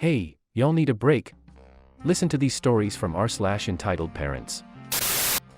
Hey, y'all need a break? Listen to these stories from r/EntitledParents.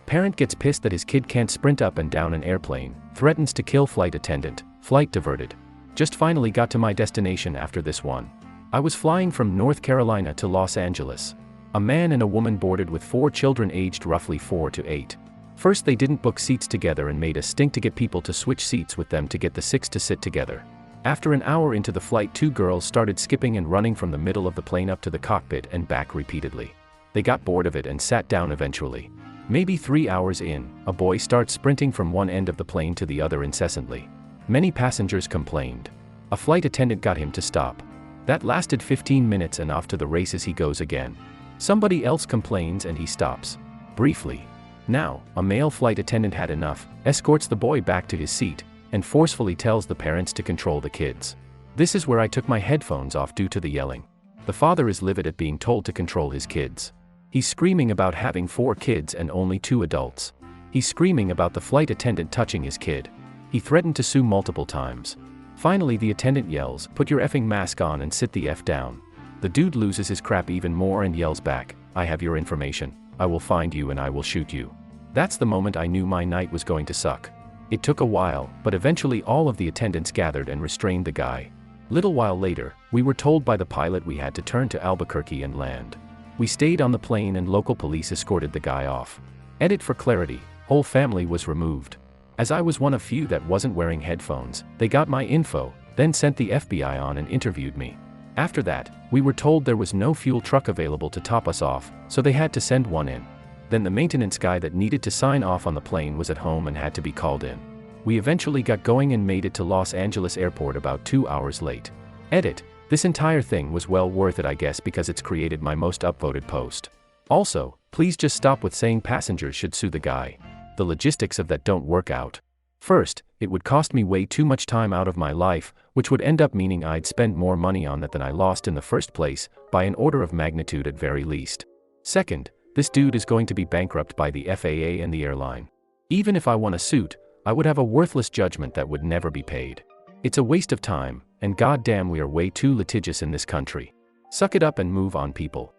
Parent gets pissed that his kid can't sprint up and down an airplane, threatens to kill flight attendant, flight diverted. Just finally got to my destination after this one. I was flying from North Carolina to Los Angeles. A man and a woman boarded with 4 children aged roughly 4 to 8. First they didn't book seats together and made a stink to get people to switch seats with them to get the 6 to sit together. After an hour into the flight, 2 girls started skipping and running from the middle of the plane up to the cockpit and back repeatedly. They got bored of it and sat down eventually. Maybe 3 hours in, a boy starts sprinting from one end of the plane to the other incessantly. Many passengers complained. A flight attendant got him to stop. That lasted 15 minutes and off to the races he goes again. Somebody else complains and he stops. Briefly. Now, a male flight attendant had enough, escorts the boy back to his seat, and forcefully tells the parents to control the kids. This is where I took my headphones off due to the yelling. The father is livid at being told to control his kids. He's screaming about having 4 kids and only 2 adults. He's screaming about the flight attendant touching his kid. He threatened to sue multiple times. Finally the attendant yells, "Put your effing mask on and sit the F down." The dude loses his crap even more and yells back, "I have your information. I will find you and I will shoot you." That's the moment I knew my night was going to suck. It took a while, but eventually all of the attendants gathered and restrained the guy. Little while later, we were told by the pilot we had to turn to Albuquerque and land. We stayed on the plane and local police escorted the guy off. Edit for clarity, whole family was removed. As I was one of few that wasn't wearing headphones, they got my info, then sent the FBI on and interviewed me. After that, we were told there was no fuel truck available to top us off, so they had to send one in. Then the maintenance guy that needed to sign off on the plane was at home and had to be called in. We eventually got going and made it to Los Angeles airport about 2 hours late. Edit, this entire thing was well worth it I guess because it's created my most upvoted post. Also, please just stop with saying passengers should sue the guy. The logistics of that don't work out. First, it would cost me way too much time out of my life, which would end up meaning I'd spend more money on that than I lost in the first place, by an order of magnitude at very least. Second, this dude is going to be bankrupt by the FAA and the airline. Even if I won a suit, I would have a worthless judgment that would never be paid. It's a waste of time, and goddamn we are way too litigious in this country. Suck it up and move on, people.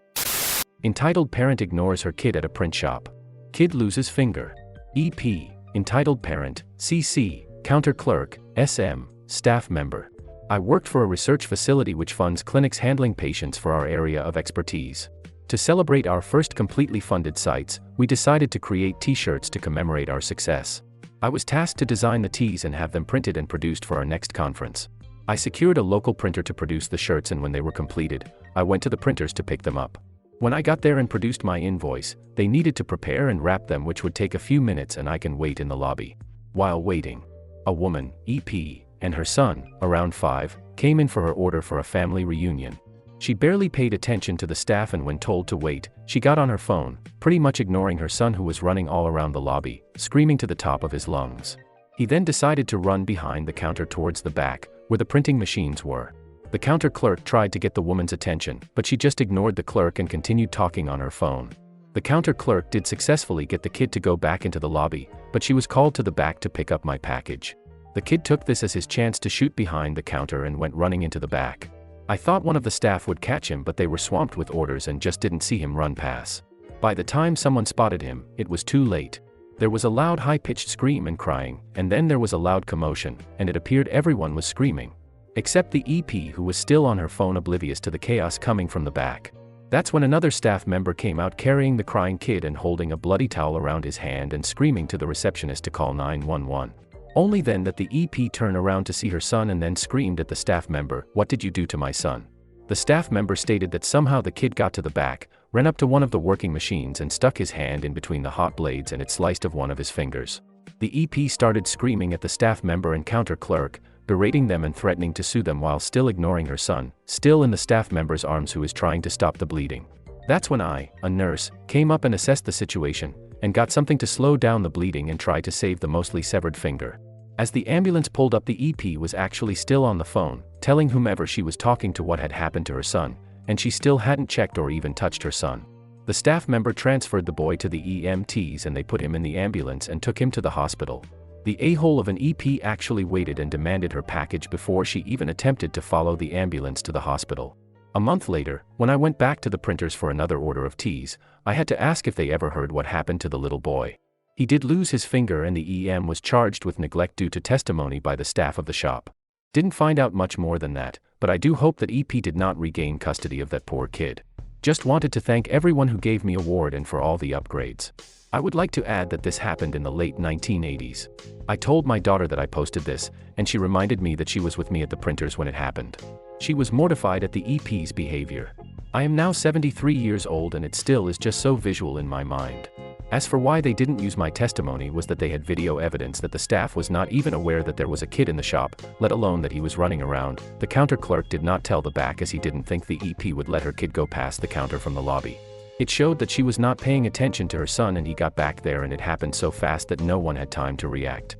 Entitled parent ignores her kid at a print shop. Kid loses finger. EP, entitled parent, CC, counter clerk, SM, staff member. I worked for a research facility which funds clinics handling patients for our area of expertise. To celebrate our first completely funded sites, we decided to create t-shirts to commemorate our success. I was tasked to design the tees and have them printed and produced for our next conference. I secured a local printer to produce the shirts, and when they were completed, I went to the printers to pick them up. When I got there and produced my invoice, they needed to prepare and wrap them, which would take a few minutes, and I can wait in the lobby. While waiting, a woman, EP, and her son, around 5, came in for her order for a family reunion. She barely paid attention to the staff, and when told to wait, she got on her phone, pretty much ignoring her son who was running all around the lobby, screaming to the top of his lungs. He then decided to run behind the counter towards the back, where the printing machines were. The counter clerk tried to get the woman's attention, but she just ignored the clerk and continued talking on her phone. The counter clerk did successfully get the kid to go back into the lobby, but she was called to the back to pick up my package. The kid took this as his chance to shoot behind the counter and went running into the back. I thought one of the staff would catch him, but they were swamped with orders and just didn't see him run past. By the time someone spotted him, it was too late. There was a loud high-pitched scream and crying, and then there was a loud commotion, and it appeared everyone was screaming. Except the EP, who was still on her phone, oblivious to the chaos coming from the back. That's when another staff member came out carrying the crying kid and holding a bloody towel around his hand and screaming to the receptionist to call 911. Only then did the EP turn around to see her son and then screamed at the staff member, "What did you do to my son?" The staff member stated that somehow the kid got to the back, ran up to one of the working machines and stuck his hand in between the hot blades, and it sliced of one of his fingers. The EP started screaming at the staff member and counter clerk, berating them and threatening to sue them while still ignoring her son, still in the staff member's arms, who is trying to stop the bleeding. That's when I, a nurse, came up and assessed the situation, and got something to slow down the bleeding and try to save the mostly severed finger. As the ambulance pulled up, the EP was actually still on the phone, telling whomever she was talking to what had happened to her son, and she still hadn't checked or even touched her son. The staff member transferred the boy to the EMTs and they put him in the ambulance and took him to the hospital. The a-hole of an EP actually waited and demanded her package before she even attempted to follow the ambulance to the hospital. A month later, when I went back to the printers for another order of teas, I had to ask if they ever heard what happened to the little boy. He did lose his finger and the EM was charged with neglect due to testimony by the staff of the shop. Didn't find out much more than that, but I do hope that EP did not regain custody of that poor kid. Just wanted to thank everyone who gave me an award and for all the upgrades. I would like to add that this happened in the late 1980s. I told my daughter that I posted this, and she reminded me that she was with me at the printers when it happened. She was mortified at the EP's behavior. I am now 73 years old and it still is just so visual in my mind. As for why they didn't use my testimony was that they had video evidence that the staff was not even aware that there was a kid in the shop, let alone that he was running around. The counter clerk did not tell the back as he didn't think the EP would let her kid go past the counter from the lobby. It showed that she was not paying attention to her son and he got back there and it happened so fast that no one had time to react.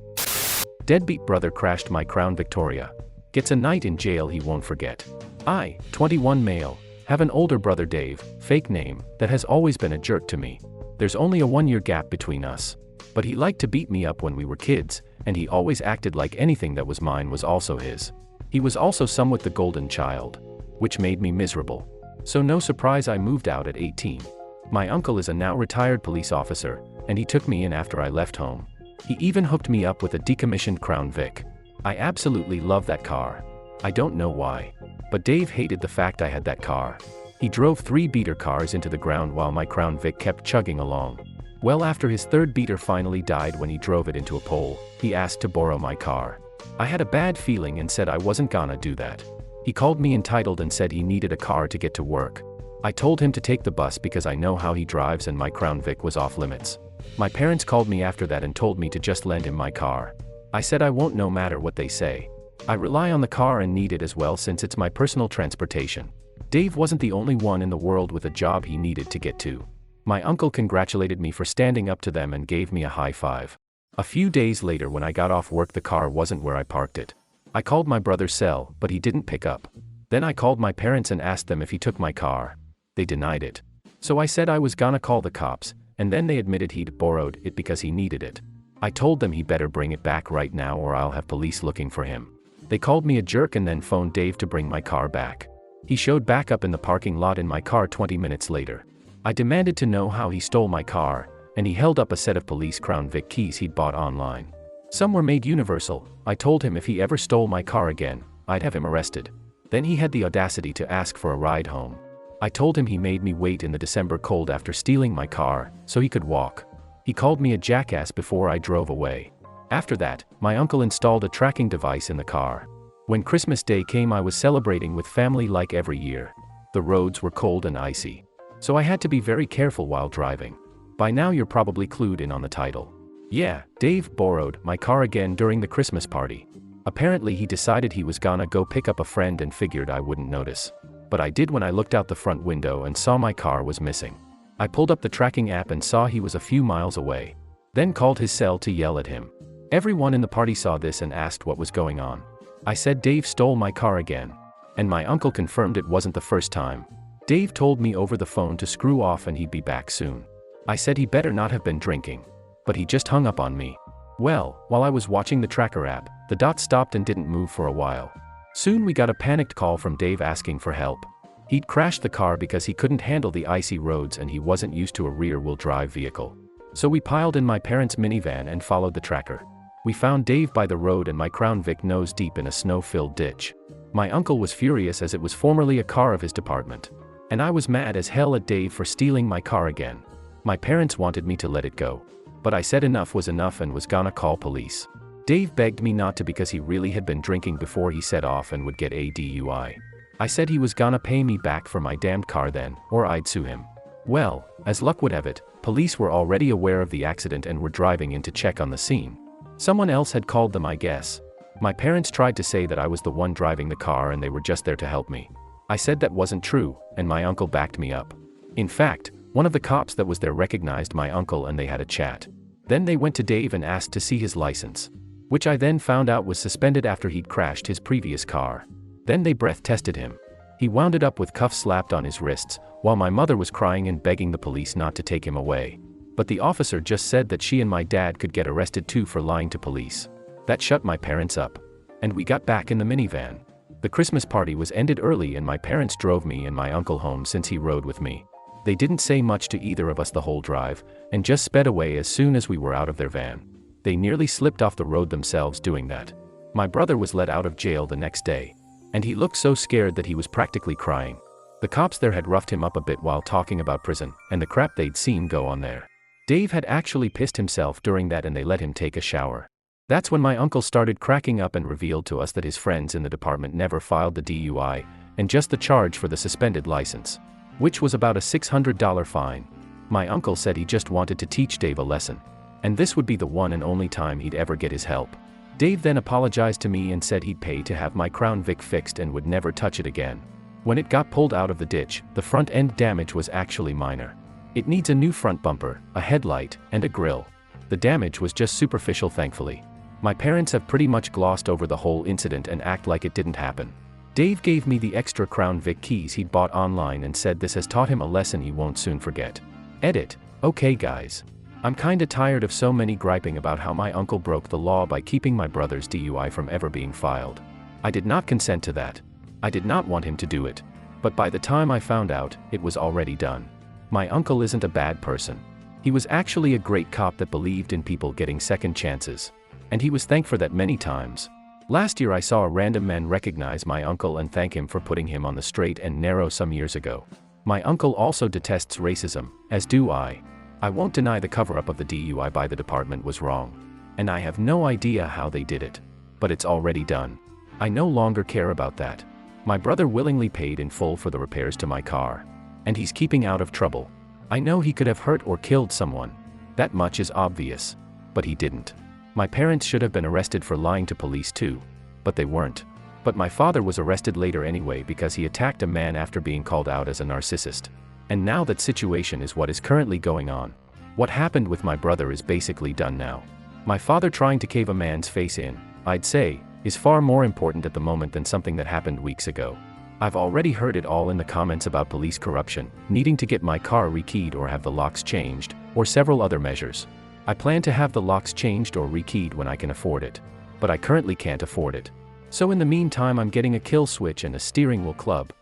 Deadbeat brother crashed my Crown Victoria. Gets a night in jail he won't forget. I, 21 male, have an older brother Dave, fake name, that has always been a jerk to me. There's only a 1-year gap between us. But he liked to beat me up when we were kids, and he always acted like anything that was mine was also his. He was also somewhat the golden child, which made me miserable. So no surprise I moved out at 18. My uncle is a now retired police officer, and he took me in after I left home. He even hooked me up with a decommissioned Crown Vic. I absolutely love that car. I don't know why. But Dave hated the fact I had that car. He drove 3 beater cars into the ground while my Crown Vic kept chugging along. Well, after his 3rd beater finally died when he drove it into a pole, he asked to borrow my car. I had a bad feeling and said I wasn't gonna do that. He called me entitled and said he needed a car to get to work. I told him to take the bus because I know how he drives and my Crown Vic was off limits. My parents called me after that and told me to just lend him my car. I said I won't no matter what they say. I rely on the car and need it as well since it's my personal transportation. Dave wasn't the only one in the world with a job he needed to get to. My uncle congratulated me for standing up to them and gave me a high five. A few days later when I got off work the car wasn't where I parked it. I called my brother's cell, but he didn't pick up. Then I called my parents and asked them if he took my car. They denied it. So I said I was gonna call the cops, and then they admitted he'd borrowed it because he needed it. I told them he better bring it back right now or I'll have police looking for him. They called me a jerk and then phoned Dave to bring my car back. He showed back up in the parking lot in my car 20 minutes later. I demanded to know how he stole my car, and he held up a set of police Crown Vic keys he'd bought online. Some were made universal. I told him if he ever stole my car again, I'd have him arrested. Then he had the audacity to ask for a ride home. I told him he made me wait in the December cold after stealing my car, so he could walk. He called me a jackass before I drove away. After that, my uncle installed a tracking device in the car. When Christmas Day came I was celebrating with family like every year. The roads were cold and icy. So I had to be very careful while driving. By now you're probably clued in on the title. Yeah, Dave borrowed my car again during the Christmas party. Apparently he decided he was gonna go pick up a friend and figured I wouldn't notice. But I did when I looked out the front window and saw my car was missing. I pulled up the tracking app and saw he was a few miles away. Then called his cell to yell at him. Everyone in the party saw this and asked what was going on. I said Dave stole my car again. And my uncle confirmed it wasn't the first time. Dave told me over the phone to screw off and he'd be back soon. I said he better not have been drinking. But he just hung up on me. Well, while I was watching the tracker app, the dot stopped and didn't move for a while. Soon we got a panicked call from Dave asking for help. He'd crashed the car because he couldn't handle the icy roads and he wasn't used to a rear-wheel drive vehicle. So we piled in my parents' minivan and followed the tracker. We found Dave by the road and my Crown Vic nose deep in a snow-filled ditch. My uncle was furious as it was formerly a car of his department. And I was mad as hell at Dave for stealing my car again. My parents wanted me to let it go. But I said enough was enough and was gonna call police. Dave begged me not to because he really had been drinking before he set off and would get a DUI. I said he was gonna pay me back for my damned car then, or I'd sue him. Well, as luck would have it, police were already aware of the accident and were driving in to check on the scene. Someone else had called them, I guess. My parents tried to say that I was the one driving the car and they were just there to help me. I said that wasn't true, and my uncle backed me up. In fact, one of the cops that was there recognized my uncle and they had a chat. Then they went to Dave and asked to see his license, which I then found out was suspended after he'd crashed his previous car. Then they breath tested him. He wound it up with cuffs slapped on his wrists, while my mother was crying and begging the police not to take him away. But the officer just said that she and my dad could get arrested too for lying to police. That shut my parents up. And we got back in the minivan. The Christmas party was ended early and my parents drove me and my uncle home since he rode with me. They didn't say much to either of us the whole drive, and just sped away as soon as we were out of their van. They nearly slipped off the road themselves doing that. My brother was let out of jail the next day, and he looked so scared that he was practically crying. The cops there had roughed him up a bit while talking about prison, and the crap they'd seen go on there. Dave had actually pissed himself during that and they let him take a shower. That's when my uncle started cracking up and revealed to us that his friends in the department never filed the DUI, and just the charge for the suspended license, which was about a $600 fine. My uncle said he just wanted to teach Dave a lesson, and this would be the one and only time he'd ever get his help. Dave then apologized to me and said he'd pay to have my Crown Vic fixed and would never touch it again. When it got pulled out of the ditch, the front end damage was actually minor. It needs a new front bumper, a headlight, and a grille. The damage was just superficial, thankfully. My parents have pretty much glossed over the whole incident and act like it didn't happen. Dave gave me the extra Crown Vic keys he'd bought online and said this has taught him a lesson he won't soon forget. Edit. Okay guys. I'm kinda tired of so many griping about how my uncle broke the law by keeping my brother's DUI from ever being filed. I did not consent to that. I did not want him to do it. But by the time I found out, it was already done. My uncle isn't a bad person. He was actually a great cop that believed in people getting second chances. And he was thanked for that many times. Last year I saw a random man recognize my uncle and thank him for putting him on the straight and narrow some years ago. My uncle also detests racism, as do I. I won't deny the cover-up of the DUI by the department was wrong. And I have no idea how they did it. But it's already done. I no longer care about that. My brother willingly paid in full for the repairs to my car. And he's keeping out of trouble. I know he could have hurt or killed someone. That much is obvious. But he didn't. My parents should have been arrested for lying to police too. But they weren't. But my father was arrested later anyway because he attacked a man after being called out as a narcissist. And now that situation is what is currently going on. What happened with my brother is basically done now. My father trying to cave a man's face in, I'd say, is far more important at the moment than something that happened weeks ago. I've already heard it all in the comments about police corruption, needing to get my car rekeyed or have the locks changed, or several other measures. I plan to have the locks changed or rekeyed when I can afford it. But I currently can't afford it. So in the meantime I'm getting a kill switch and a steering wheel club.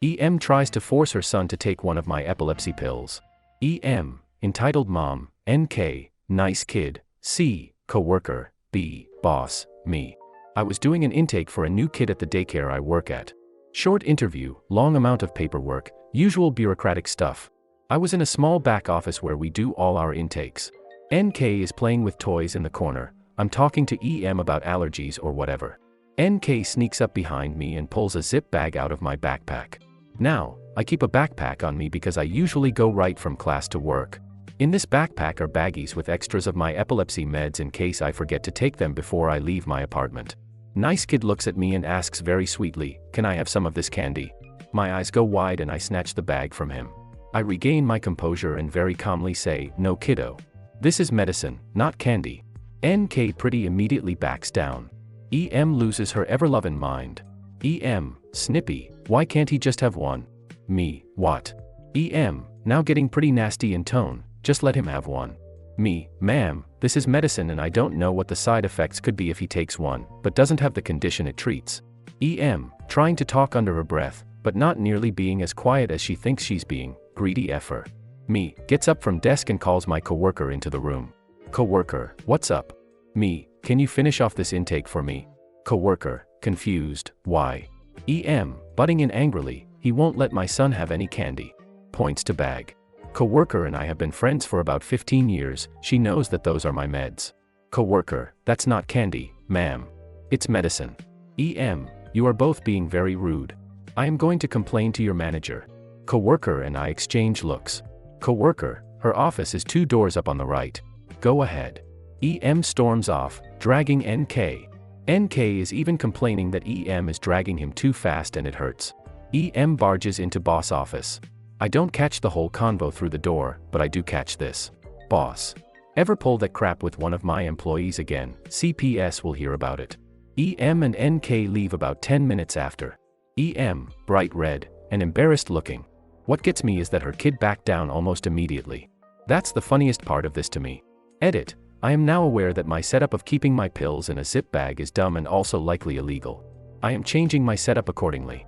EM tries to force her son to take one of my epilepsy pills. EM, entitled Mom, NK, nice kid, C, coworker, B, boss, me. I was doing an intake for a new kid at the daycare I work at. Short interview, long amount of paperwork, usual bureaucratic stuff. I was in a small back office where we do all our intakes. NK is playing with toys in the corner. I'm talking to EM about allergies or whatever. NK sneaks up behind me and pulls a zip bag out of my backpack. Now, I keep a backpack on me because I usually go right from class to work. In this backpack are baggies with extras of my epilepsy meds in case I forget to take them before I leave my apartment. Nice kid looks at me and asks very sweetly, "Can I have some of this candy?" My eyes go wide and I snatch the bag from him. I regain my composure and very calmly say, "No kiddo. This is medicine, not candy." NK pretty immediately backs down. EM loses her ever-loving mind. EM, snippy, why can't he just have one? Me, what? EM, now getting pretty nasty in tone, just let him have one. Me, ma'am, this is medicine and I don't know what the side effects could be if he takes one, but doesn't have the condition it treats. EM, trying to talk under her breath, but not nearly being as quiet as she thinks she's being, greedy effer. Me, gets up from desk and calls my coworker into the room. Coworker, what's up? Me, can you finish off this intake for me? Coworker, confused, why? EM, butting in angrily, he won't let my son have any candy. Points to bag. Coworker and I have been friends for about 15 years, she knows that those are my meds. Coworker, that's not candy, ma'am. It's medicine. EM, you are both being very rude. I am going to complain to your manager. Coworker and I exchange looks. Coworker, her office is 2 doors up on the right. Go ahead. EM storms off, dragging NK. NK is even complaining that EM is dragging him too fast and it hurts. EM barges into boss office. I don't catch the whole convo through the door, but I do catch this. Boss. Ever pull that crap with one of my employees again, CPS will hear about it. EM and NK leave about 10 minutes after. EM, bright red, and embarrassed looking. What gets me is that her kid backed down almost immediately. That's the funniest part of this to me. Edit. I am now aware that my setup of keeping my pills in a zip bag is dumb and also likely illegal. I am changing my setup accordingly.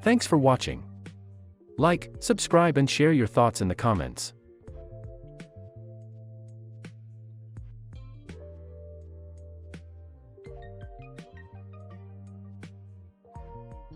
Thanks for watching. Like, subscribe and share your thoughts in the comments.